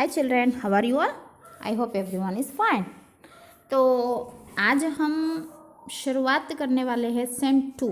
Hi children, how are you all? I hope everyone is fine. तो आज हम शुरुआत करने वाले हैं सेम 2।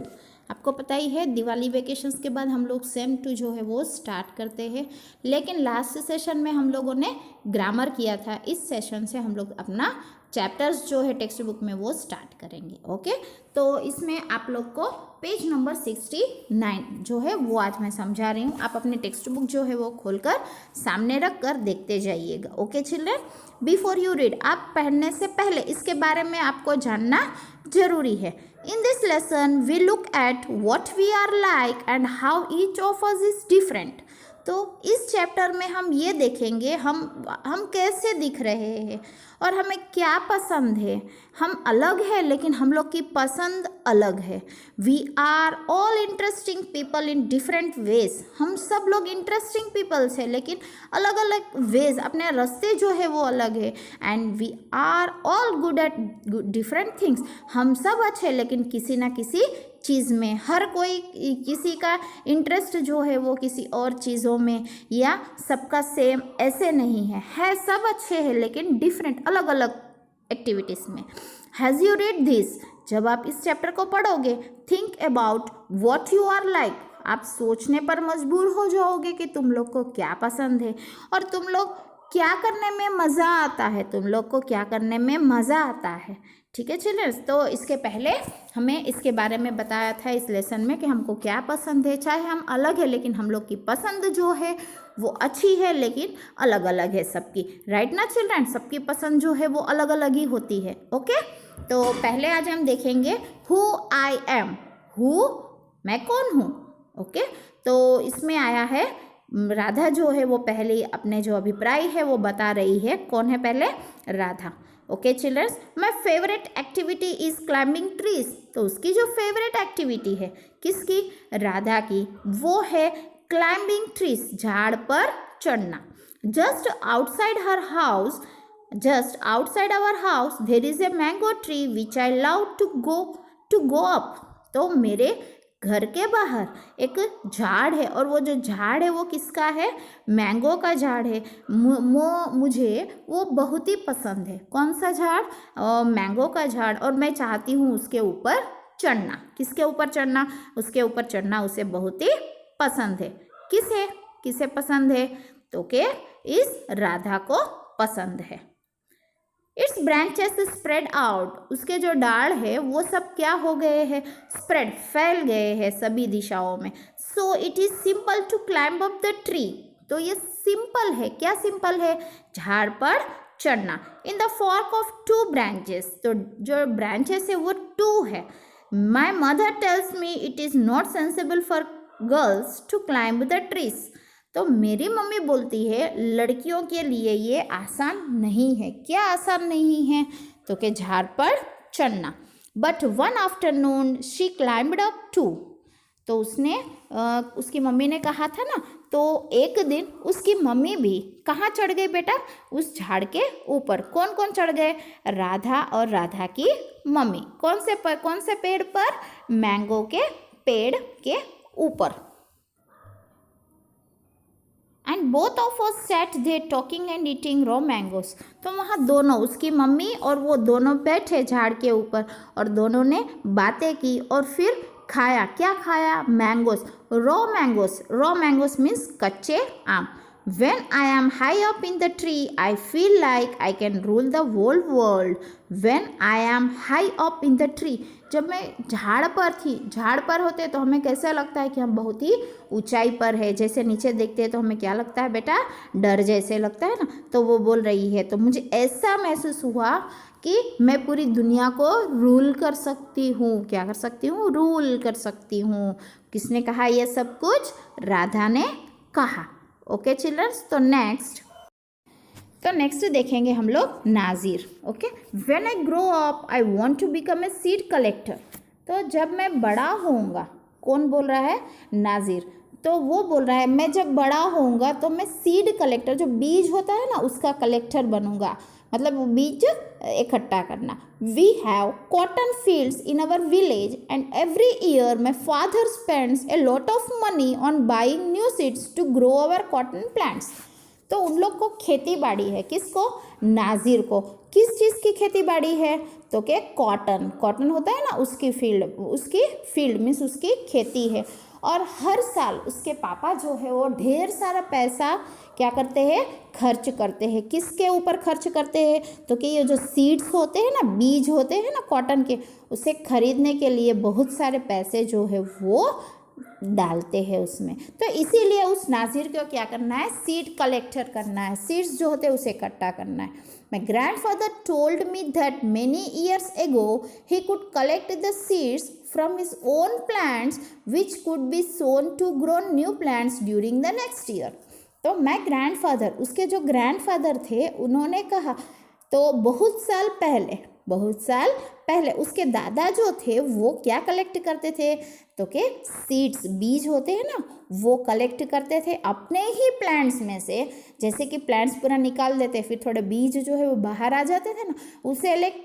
आपको पता ही है दिवाली वेकेशंस के बाद हम लोग सेम 2 जो है वो स्टार्ट करते हैं। लेकिन लास्ट सेशन में हम लोगों ने ग्रामर किया था। इस सेशन से हम लोग अपना चैप्टर्स जो है टेक्स्ट बुक में वो स्टार्ट करेंगे। ओके, तो इसमें आप लोग को पेज नंबर 69 जो है वो आज मैं समझा रही हूँ। आप अपने टेक्स्ट बुक जो है वो खोलकर सामने रख कर देखते जाइएगा। Okay children, before you read, आप पढ़ने से पहले इसके बारे में आपको जानना जरूरी है। In this lesson we look at what we are like and how each of us is different. तो इस चैप्टर में हम ये देखेंगे हम कैसे दिख रहे हैं और हमें क्या पसंद है। हम अलग हैं लेकिन हम लोग की पसंद अलग है। We are all interesting people in different ways. हम सब लोग इंटरेस्टिंग पीपल्स हैं लेकिन अलग अलग वेज, अपने रास्ते जो है वो अलग है। And we are all good at different things. हम सब अच्छे लेकिन किसी ना किसी चीज़ में, हर कोई किसी का इंटरेस्ट जो है वो किसी और चीज़ों में, या सबका सेम ऐसे नहीं है सब अच्छे हैं लेकिन डिफरेंट अलग अलग एक्टिविटीज़ में। Has you read this? जब आप इस चैप्टर को पढ़ोगे, think about what you are like. आप सोचने पर मजबूर हो जाओगे कि तुम लोग को क्या पसंद है और तुम लोग क्या करने में मज़ा आता है, तुम लोग को क्या करने में मज़ा आता है। ठीक है चिल्ड्रंस, तो इसके पहले हमें इसके बारे में बताया था इस लेसन में कि हमको क्या पसंद है। चाहे हम अलग है लेकिन हम लोग की पसंद जो है वो अच्छी है लेकिन अलग अलग है सबकी। राइट ना चिल्ड्रन, सबकी पसंद जो है वो अलग अलग ही होती है। ओके, तो पहले आज हम देखेंगे हु आई एम। हु, मैं कौन हूँ। ओके, तो इसमें आया है राधा जो है वो पहले अपने जो अभिप्राय है वो बता रही है। कौन है पहले? Radha. Okay childrens, my favourite activity is climbing trees. तो उसकी जो फेवरेट एक्टिविटी है किसकी? राधा की, वो है क्लाइंबिंग ट्रीज, झाड़ पर चढ़ना। Just outside our house there is a mango tree which I love to go up. तो मेरे घर के बाहर एक झाड़ है और वो जो झाड़ है वो किसका है? मैंगो का झाड़ है। मुझे वो बहुत ही पसंद है। कौन सा झाड़? मैंगो का झाड़। और मैं चाहती हूँ उसके ऊपर चढ़ना। किसके ऊपर चढ़ना? उसके ऊपर चढ़ना उसे बहुत ही पसंद है। किसे पसंद है? तो के इस राधा को पसंद है। It's branches spread out. उसके जो डाल है वो सब क्या हो गए हैं? स्प्रेड, फैल गए हैं सभी दिशाओं में। So it is simple to climb up the tree. तो ये सिंपल है। क्या सिंपल है? झाड़ पर चढ़ना। In the fork of 2 branches. तो जो ब्रांचेस है वो 2 है। My mother tells me it is not sensible for girls to climb the trees. तो मेरी मम्मी बोलती है लड़कियों के लिए ये आसान नहीं है। क्या आसान नहीं है? तो कि झाड़ पर चढ़ना। But one afternoon she climbed up too. तो उसकी मम्मी ने कहा था ना, तो एक दिन उसकी मम्मी भी कहाँ चढ़ गई बेटा? उस झाड़ के ऊपर। कौन कौन चढ़ गए? राधा और राधा की मम्मी। कौन से पेड़ पर? मैंगो के पेड़ के ऊपर। And both of us sat there talking and eating raw mangoes. तो वहाँ दोनों, उसकी मम्मी और वो दोनों बैठे झाड़ के ऊपर और दोनों ने बातें की और फिर खाया। क्या खाया? Mangoes, raw mangoes. Raw mangoes means कच्चे आम। When I am high up in the tree, I feel like I can rule the whole world. When I am high up in the tree, जब मैं झाड़ पर होते तो हमें कैसा लगता है कि हम बहुत ही ऊंचाई पर है। जैसे नीचे देखते हैं तो हमें क्या लगता है बेटा? डर जैसे लगता है ना। तो वो बोल रही है, तो मुझे ऐसा महसूस हुआ कि मैं पूरी दुनिया को रूल कर सकती हूँ। क्या कर सकती हूँ? रूल कर सकती हूँ। किसने कहा ये सब कुछ? राधा ने कहा। ओके चिल्ड्रंस, तो नेक्स्ट देखेंगे हम लोग Nazir. Okay, when I grow up I want to become a seed collector. तो जब मैं बड़ा होऊंगा, कौन बोल रहा है? नाजिर। तो वो बोल रहा है मैं जब बड़ा होऊंगा तो मैं सीड कलेक्टर, जो बीज होता है ना उसका कलेक्टर बनूंगा। मतलब वो बीज इकट्ठा करना। We have cotton fields in our village and every year my father spends a lot of money on buying new seeds to grow our cotton plants. तो उन लोग को खेती बाड़ी है, किसको, नाजिर को। किस चीज़ की खेती बाड़ी है, तो क्या, कॉटन, कॉटन होता है ना, उसकी फील्ड मीन्स उसकी खेती है। और हर साल उसके पापा जो है वो ढेर सारा पैसा क्या करते हैं, खर्च करते हैं। किसके ऊपर खर्च करते हैं, तो कि ये जो सीड्स होते हैं ना, बीज होते हैं ना कॉटन के, उसे खरीदने के लिए बहुत सारे पैसे जो है वो डालते हैं उसमें। तो इसीलिए उस नाजिर को क्या करना है, सीड कलेक्टर करना है, सीड्स जो होते हैं उसे इकट्ठा करना है। माई grandfather told me that many years ago he could collect the seeds from his own plants which could be sown to grow new plants during the next year। तो माय ग्रैंडफादर, उसके जो ग्रैंडफादर थे, उन्होंने कहा, तो बहुत साल पहले उसके दादा जो थे वो क्या कलेक्ट करते थे, तो के सीड्स, बीज होते हैं ना, वो कलेक्ट करते थे अपने ही प्लांट्स में से। जैसे कि प्लांट्स पूरा निकाल देते, फिर थोड़े बीज जो है वो बाहर आ जाते थे ना,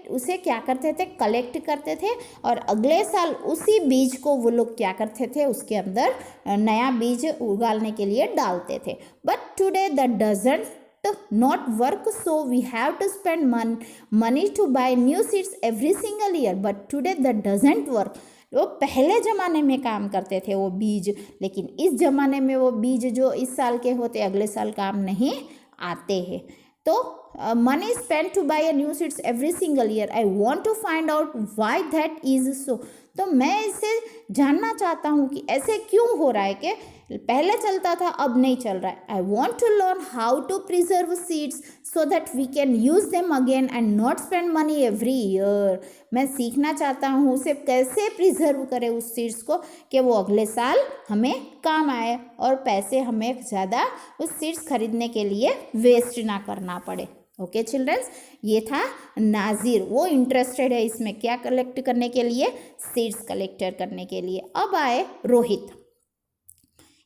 उसे क्या करते थे, कलेक्ट करते थे, और अगले साल उसी बीज को वो लोग क्या करते थे, उसके अंदर नया बीज उगाने के लिए डालते थे। But today that doesn't not work, so we have to spend money to buy new seeds every single year, but today that doesn't work। वो पहले ज़माने में काम करते थे वो बीज, लेकिन इस ज़माने में वो बीज जो इस साल के होते अगले साल काम नहीं आते हैं। तो money spend to buy a new seeds every single year, I want to find out why that is so. तो मैं इसे जानना चाहता हूँ कि ऐसे क्यों हो रहा है कि पहले चलता था अब नहीं चल रहा है। I want to learn how to preserve seeds so that we can use them again and not spend money every year. मैं सीखना चाहता हूँ उसे कैसे प्रिजर्व करें उस सीड्स को, कि वो अगले साल हमें काम आए और पैसे हमें ज़्यादा उस सीड्स खरीदने के लिए वेस्ट ना करना पड़े। ओके चिल्ड्रंस, ये था नाजिर, वो इंटरेस्टेड है इसमें क्या कलेक्ट करने के लिए, सीड्स कलेक्टर करने के लिए। अब आए Rohit.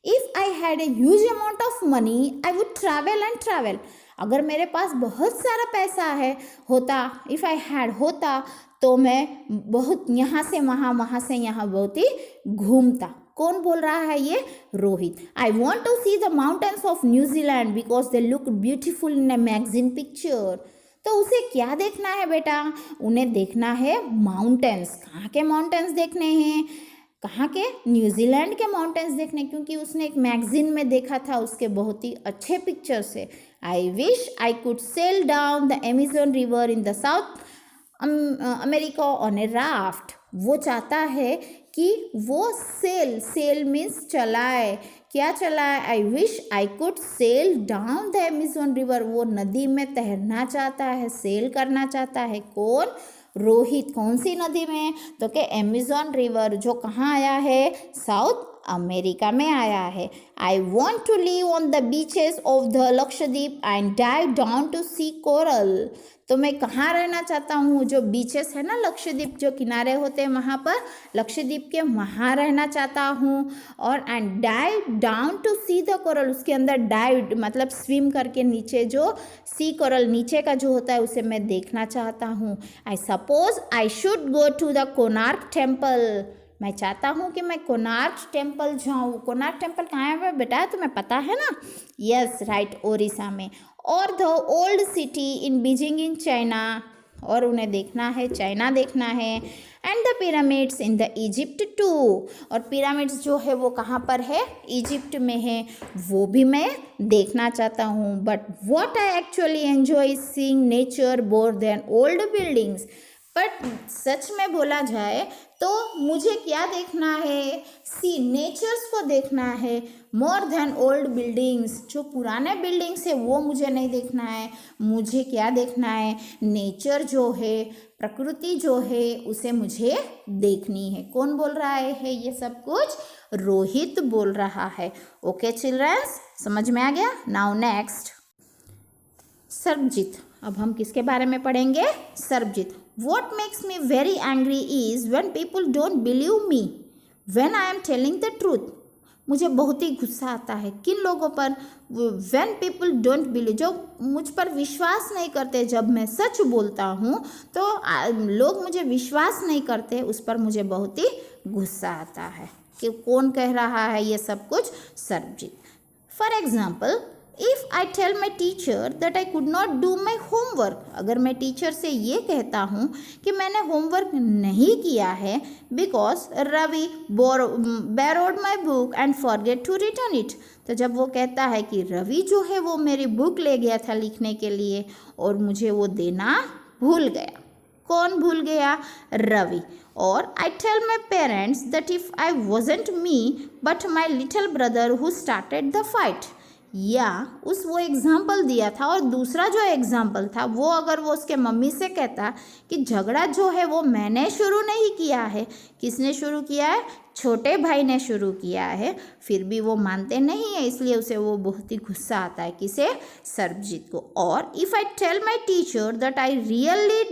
If I had a huge amount of money I would travel and travel. अगर मेरे पास बहुत सारा पैसा है होता, इफ़ आई हैड होता, तो मैं बहुत यहाँ से वहाँ, वहाँ से यहाँ बहुत ही घूमता। कौन बोल रहा है ये, Rohit. I want to see the mountains of New Zealand because they look beautiful in a magazine picture. तो उसे क्या देखना है बेटा, उन्हें देखना है माउंटेन्स। कहाँ के माउंटेन्स देखने हैं, कहाँ के, न्यूजीलैंड के माउंटेन्स देखने, क्योंकि उसने एक मैगजीन में देखा था, उसके बहुत ही अच्छे पिक्चर्स है। I wish I could sail down the Amazon river in the South America on a raft. वो चाहता है कि वो सेल मीन्स चलाए, क्या चलाए, I wish I could sail down the Amazon river. वो नदी में तैरना चाहता है, सेल करना चाहता है। कौन, रोहित। कौन सी नदी में, तो कि अमेज़न रिवर, जो कहाँ आया है, साउथ अमेरिका में आया है। I want to live on the beaches of the Lakshadweep and dive down to see coral. तो मैं कहाँ रहना चाहता हूँ, जो बीचेस है ना लक्षद्वीप, जो किनारे होते हैं वहाँ पर, लक्षद्वीप के वहाँ रहना चाहता हूँ। और and dive down to see the coral, उसके अंदर डाइव मतलब स्विम करके नीचे जो सी कोरल नीचे का जो होता है उसे मैं देखना चाहता हूँ। I suppose I should go to the Konark temple. मैं चाहता हूँ कि मैं कोणार्क टेम्पल जाऊँ। कोणार्क टेम्पल कहाँ है बेटा, तुम्हें पता है ना, यस राइट, ओडिशा में। और the old city in Beijing in China, और उन्हें देखना है, चाइना देखना है। And the pyramids in the Egypt too, और पिरामिड्स जो है वो कहाँ पर है, इजिप्ट में है, वो भी मैं देखना चाहता हूँ। But what I actually enjoy seeing nature more than old buildings. But सच में बोला जाए तो मुझे क्या देखना है, सी नेचर्स को देखना है, मोर देन ओल्ड बिल्डिंग्स। जो पुराने बिल्डिंग्स है वो मुझे नहीं देखना है, मुझे क्या देखना है, नेचर जो है, प्रकृति जो है, उसे मुझे देखनी है। कौन बोल रहा है ये सब कुछ, रोहित बोल रहा है। ओके चिल्ड्रंस, समझ में आ गया। Now next, Sarabjit. अब हम किसके बारे में पढ़ेंगे, Sarabjit. What makes me very angry is when people don't believe me when I am telling the truth। मुझे बहुत ही गुस्सा आता है किन लोगों पर, when people don't believe, जो मुझ पर विश्वास नहीं करते। जब मैं सच बोलता हूँ तो लोग मुझे विश्वास नहीं करते, उस पर मुझे बहुत ही गुस्सा आता है। कि कौन कह रहा है ये सब कुछ, Sarabjit. For example, if I tell my teacher that I could not do my homework, अगर मैं टीचर से ये कहता हूँ कि मैंने होमवर्क नहीं किया है because Ravi borrowed my book and forget to return it, तो जब वो कहता है कि रवि जो है वो मेरी बुक ले गया था लिखने के लिए और मुझे वो देना भूल गया। कौन भूल गया? रवि। और I tell my parents that if I wasn't me but my little brother who started the fight, या उस वो एग्ज़ाम्पल दिया था और दूसरा जो एग्ज़ाम्पल था वो अगर वो उसके मम्मी से कहता कि झगड़ा जो है वो मैंने शुरू नहीं किया है, किसने शुरू किया है? छोटे भाई ने शुरू किया है, फिर भी वो मानते नहीं है, इसलिए उसे वो बहुत ही गुस्सा आता है। किसे? सरबजीत को। और if I tell my teacher that I really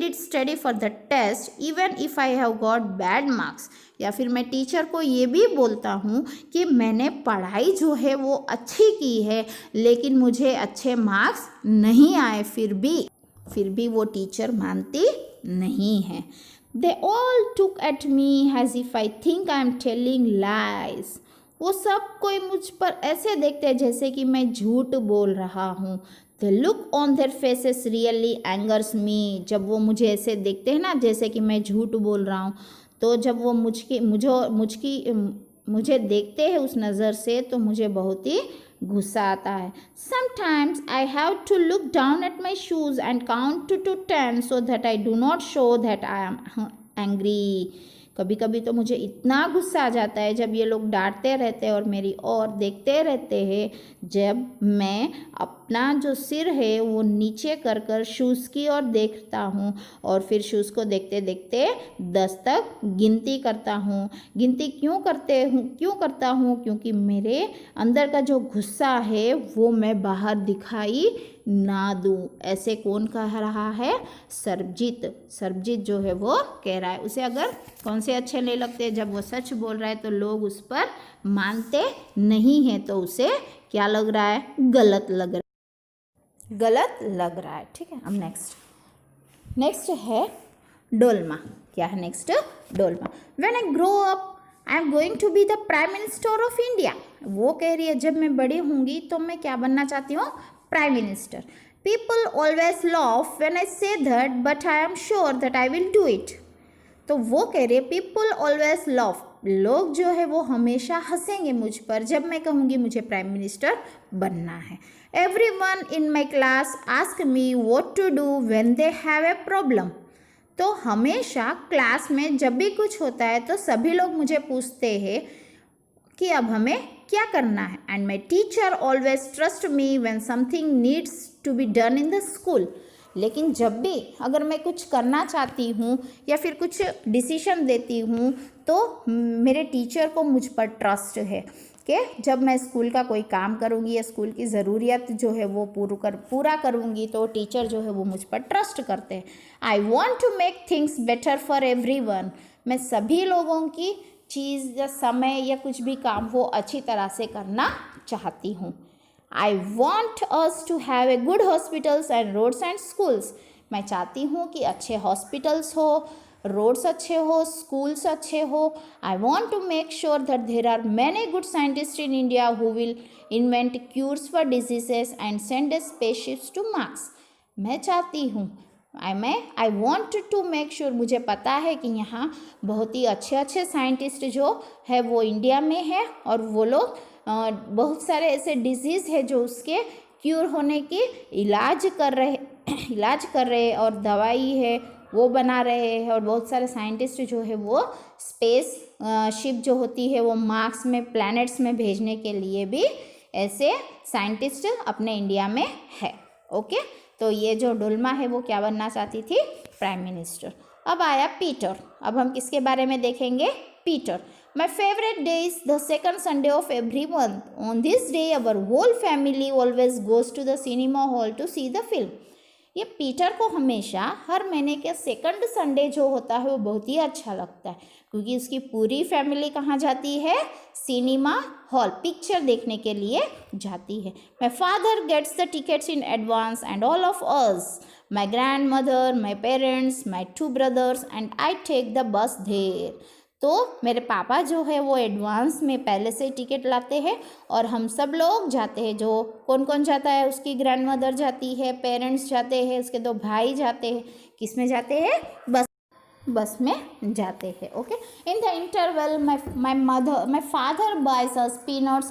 did study for the test even if I have got bad marks, या फिर मैं टीचर को ये भी बोलता हूँ कि मैंने पढ़ाई जो है वो अच्छी की है लेकिन मुझे अच्छे मार्क्स नहीं आए, फिर भी वो टीचर मानती नहीं है। They all took at me as if I think I am telling lies, वो सब कोई मुझ पर ऐसे देखते हैं जैसे कि मैं झूठ बोल रहा हूँ। The look on their faces really angers me, जब वो मुझे ऐसे देखते हैं ना जैसे कि मैं झूठ बोल रहा हूँ, तो जब वो मुझे देखते हैं उस नज़र से तो मुझे बहुत ही गुस्सा आता है। Sometimes I have to look down at my shoes and count to 10 so that I do not show that I am angry, कभी कभी तो मुझे इतना गुस्सा आ जाता है जब ये लोग डांटते रहते हैं और मेरी ओर देखते रहते हैं, जब मैं अपना जो सिर है वो नीचे कर कर शूज़ की ओर देखता हूँ और फिर शूज़ को देखते देखते 10 तक गिनती करता हूँ। गिनती क्यों करता हूँ? क्योंकि मेरे अंदर का जो गुस्सा है वो मैं बाहर दिखाई ना दूँ। ऐसे कौन कह रहा है? सरबजीत जो है वो कह रहा है। उसे अगर कौन से अच्छे नहीं लगते, जब वो सच बोल रहा है तो लोग उस पर मानते नहीं हैं, तो उसे क्या लग रहा है? गलत लग रहा है। ठीक है, अब नेक्स्ट है डोलमा। क्या है next? Dolma. When I grow up I am going to be the prime minister of India, वो कह रही है जब मैं बड़ी होंगी तो मैं क्या बनना चाहती हूँ? Prime minister. People always loaf when I say that but I am sure that I will do it, तो वो कह रही है पीपल ऑलवेज लॉफ, लोग जो है वो हमेशा हंसेंगे मुझ पर जब मैं कहूँगी मुझे प्राइम मिनिस्टर बनना है। Everyone in my class ask me what to do when they have a problem, तो हमेशा क्लास में जब भी कुछ होता है तो सभी लोग मुझे पूछते हैं कि अब हमें क्या करना है। And my teacher always trust me when something needs to be done in the school, लेकिन जब भी अगर मैं कुछ करना चाहती हूँ या फिर कुछ डिसीजन देती हूँ तो मेरे टीचर को मुझ पर ट्रस्ट है कि जब मैं स्कूल का कोई काम करूँगी या स्कूल की ज़रूरियत जो है वो पूरा करूँगी तो टीचर जो है वो मुझ पर ट्रस्ट करते हैं। I want to make things better for everyone, मैं सभी लोगों की चीज़ या समय या कुछ भी काम वो अच्छी तरह से करना चाहती हूँ। I want us to have a good hospitals and roads and schools, मैं चाहती हूँ कि अच्छे हॉस्पिटल्स हो, रोड्स अच्छे हो, स्कूल्स अच्छे हो। I want to make sure that there are many good scientists in India who will invent cures for diseases and send spaceships to Mars, मैं चाहती हूँ I want to make sure, मुझे पता है कि यहाँ बहुत ही अच्छे साइंटिस्ट जो है वो इंडिया में है और वो लोग बहुत सारे ऐसे डिजीज़ है जो उसके क्यूर होने की इलाज कर रहे और दवाई है वो बना रहे हैं, और बहुत सारे साइंटिस्ट जो है वो स्पेस शिप जो होती है वो मार्स में प्लैनेट्स में भेजने के लिए भी ऐसे साइंटिस्ट अपने इंडिया में है। ओके, तो ये जो डोलमा है वो क्या बनना चाहती थी? Prime minister. अब आया पीटर। अब हम किसके बारे में देखेंगे? Peter. My favorite day is the second Sunday of every month. On this day, our whole family always goes to the cinema hall to see the film. ये पीटर को हमेशा हर महीने के सेकंड संडे जो होता है वो बहुत ही अच्छा लगता है क्योंकि उसकी पूरी फैमिली कहाँ जाती है? सिनेमा हॉल पिक्चर देखने के लिए जाती है। My father gets the tickets in advance and all of us, my grand mother, my parents, my 2 brothers and I take the bus there. तो मेरे पापा जो है वो एडवांस में पहले से टिकट लाते हैं और हम सब लोग जाते हैं। जो कौन कौन जाता है, उसकी ग्रैंडमदर जाती है, पेरेंट्स जाते हैं, उसके 2 भाई जाते हैं। किस में जाते हैं? बस में जाते हैं। Okay, in the interval my father buys us peanuts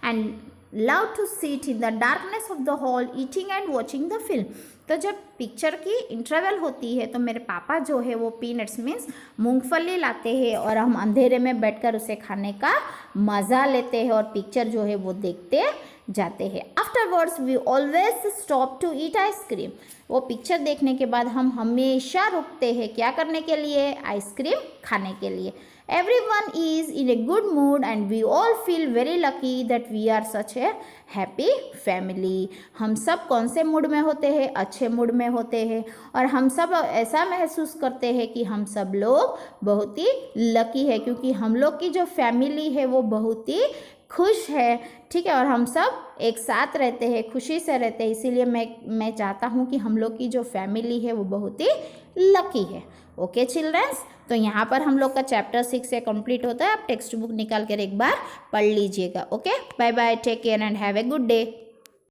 and love to sit in the darkness of the hall eating and watching the film. तो जब पिक्चर की इंटरवल होती है तो मेरे पापा जो है वो पीनट्स मीन्स मूंगफली लाते हैं और हम अंधेरे में बैठकर उसे खाने का मज़ा लेते हैं और पिक्चर जो है वो देखते जाते हैं। Afterwards we always stop to eat ice cream. वो पिक्चर देखने के बाद हम हमेशा रुकते हैं क्या करने के लिए? आइसक्रीम खाने के लिए। Everyone is in a good mood and we all feel very lucky that we are such a happy family। हम सब कौन से मूड में होते हैं? अच्छे मूड में होते हैं और हम सब ऐसा महसूस करते हैं कि हम सब लोग बहुत ही लकी है क्योंकि हम लोग की जो फैमिली है वो बहुत ही खुश है। ठीक है, और हम सब एक साथ रहते हैं, खुशी से रहते हैं। इसीलिए मैं चाहता हूँ कि हम लोग की जो फैमिली है वो बहुत ही लकी है। ओके चिल्ड्रंस, तो यहाँ पर हम लोग का चैप्टर 6 से कंप्लीट होता है। आप टेक्स्ट बुक निकाल कर एक बार पढ़ लीजिएगा। Okay, bye bye, take care and have a good day.